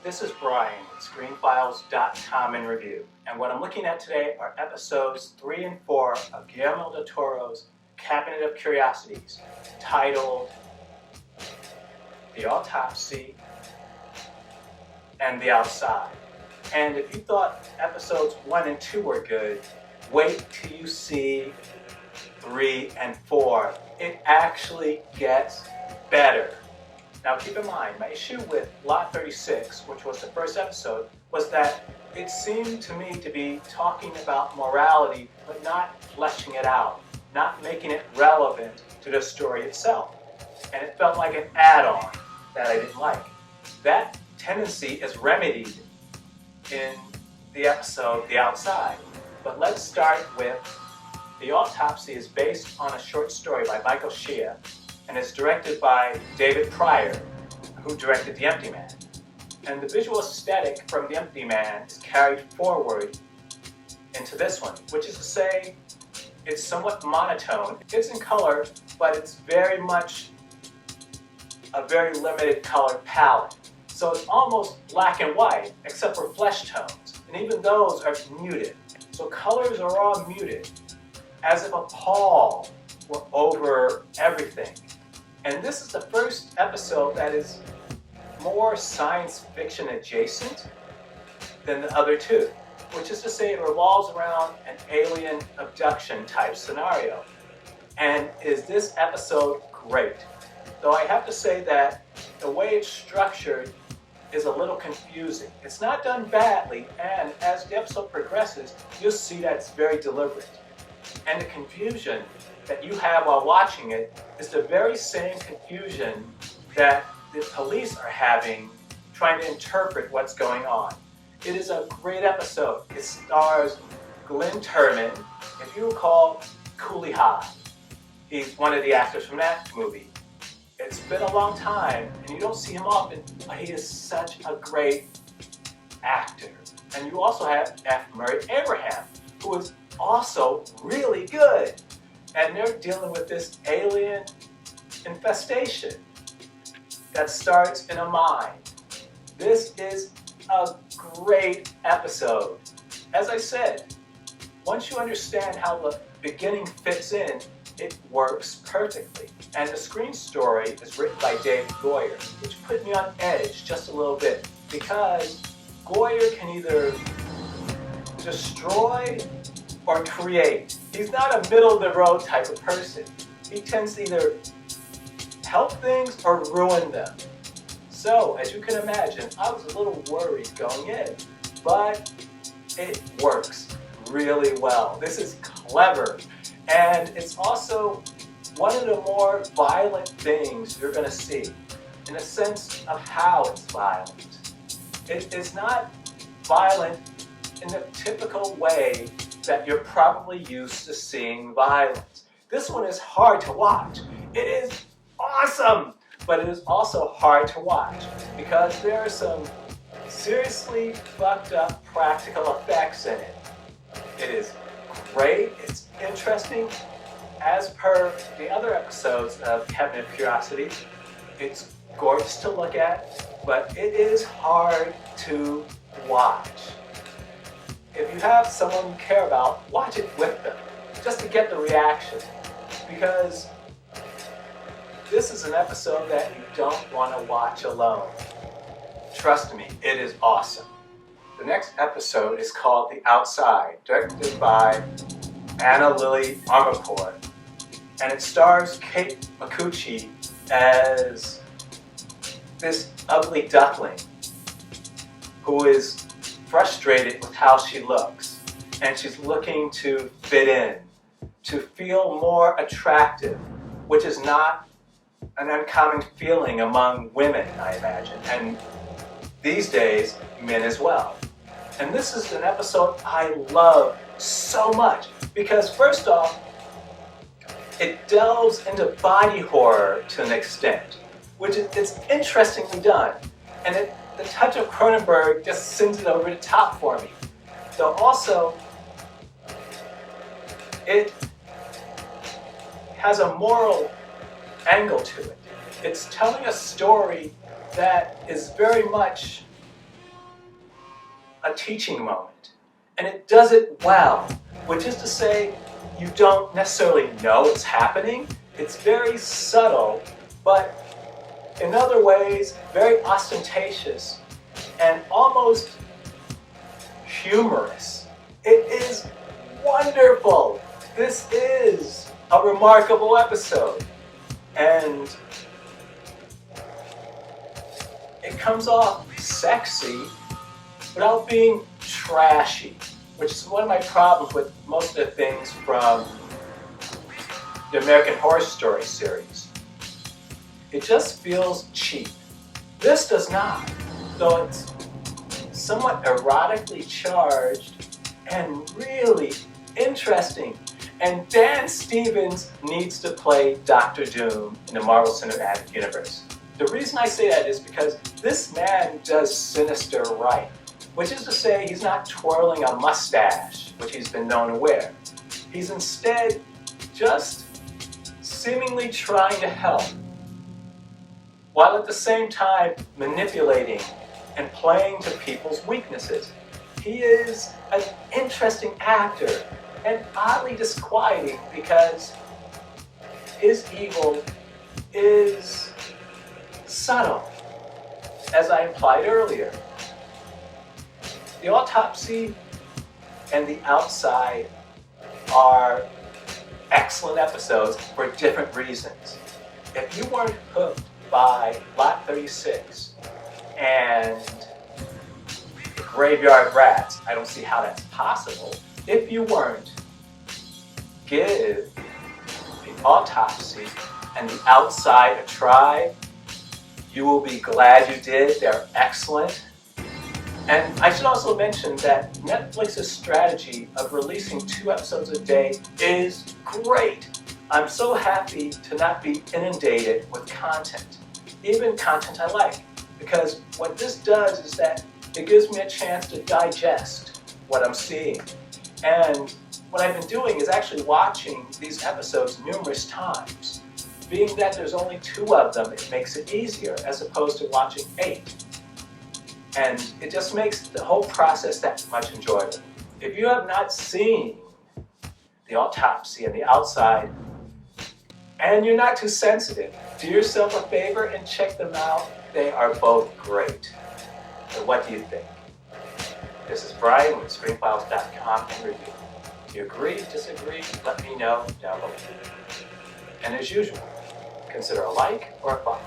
This is Brian with ScreenFiles.com in review, and what I'm looking at today are episodes 3 and 4 of Guillermo del Toro's Cabinet of Curiosities, titled The Autopsy and The Outside. And if you thought episodes 1 and 2 were good, wait till you see 3 and 4. It actually gets better. Now keep in mind, my issue with Lot 36, which was the first episode, was that it seemed to me to be talking about morality, but not fleshing it out, not making it relevant to the story itself. And it felt like an add-on that I didn't like. That tendency is remedied in the episode The Outside. But let's start with The Autopsy is based on a short story by Michael Shea, and it's directed by David Pryor, who directed The Empty Man. And the visual aesthetic from The Empty Man is carried forward into this one, which is to say, it's somewhat monotone. It's in color, but it's very much a very limited color palette. So it's almost black and white, except for flesh tones, and even those are muted. So colors are all muted, as if a pall were over everything. And this is the first episode that is more science fiction adjacent than the other two, which is to say it revolves around an alien abduction type scenario. And is this episode great? Though I have to say that the way it's structured is a little confusing. It's not done badly, and as the episode progresses, you'll see that it's very deliberate. And the confusion that you have while watching it is the very same confusion that the police are having trying to interpret what's going on. It is a great episode. It stars Glenn Turman. If you recall Cooley High, he's one of the actors from that movie. It's been a long time, and you don't see him often, but he is such a great actor. And you also have F. Murray Abraham, who is also really good. And they're dealing with this alien infestation that starts in a mine. This is a great episode. As I said, once you understand how the beginning fits in, it works perfectly. And the screen story is written by Dave Goyer, which put me on edge just a little bit, because Goyer can either destroy or create. He's not a middle-of-the-road type of person. He tends to either help things or ruin them. So, as you can imagine, I was a little worried going in, but it works really well. This is clever, and it's also one of the more violent things you're going to see, in the sense of how it's violent. It is not violent in the typical way that you're probably used to seeing violence. This one is hard to watch. It is awesome, but it is also hard to watch because there are some seriously fucked up practical effects in it. It is great, it's interesting. As per the other episodes of Cabinet of Curiosities, it's gorgeous to look at, but it is hard to watch. If you have someone you care about, watch it with them, just to get the reaction. Because this is an episode that you don't want to watch alone. Trust me, it is awesome. The next episode is called The Outside, directed by Anna Lily Armacourt. And it stars Kate Micucci as this ugly duckling who is frustrated with how she looks, and she's looking to fit in, to feel more attractive, which is not an uncommon feeling among women, I imagine, and these days, men as well. And this is an episode I love so much, because first off, it delves into body horror to an extent, which it's interestingly done, and the touch of Cronenberg just sends it over the top for me. Though also, it has a moral angle to it. It's telling a story that is very much a teaching moment. And it does it well, which is to say, you don't necessarily know it's happening. It's very subtle, but in other ways, very ostentatious and almost humorous. It is wonderful. This is a remarkable episode. And it comes off sexy without being trashy, which is one of my problems with most of the things from the American Horror Story series. It just feels cheap. This does not, though it's somewhat erotically charged and really interesting. And Dan Stevens needs to play Dr. Doom in the Marvel Cinematic Universe. The reason I say that is because this man does sinister right, which is to say he's not twirling a mustache, which he's been known to wear. He's instead just seemingly trying to help, while at the same time manipulating and playing to people's weaknesses. He is an interesting actor and oddly disquieting because his evil is subtle, as I implied earlier. The Autopsy and The Outside are excellent episodes for different reasons. If you weren't hooked by Lot 36 and Graveyard Rats, I don't see how that's possible. If you weren't, give The Autopsy and The Outside a try. You will be glad you did. They're excellent. And I should also mention that Netflix's strategy of releasing 2 episodes a day is great. I'm so happy to not be inundated with content, even content I like, because what this does is that it gives me a chance to digest what I'm seeing. And what I've been doing is actually watching these episodes numerous times. Being that there's only 2 of them, it makes it easier as opposed to watching 8. And it just makes the whole process that much enjoyable. If you have not seen The Autopsy and The Outside, and you're not too sensitive, do yourself a favor and check them out. They are both great. So what do you think? This is Brian with ScreenFiles.com and Review. Do you agree, disagree? Let me know down below. And as usual, consider a like or a follow.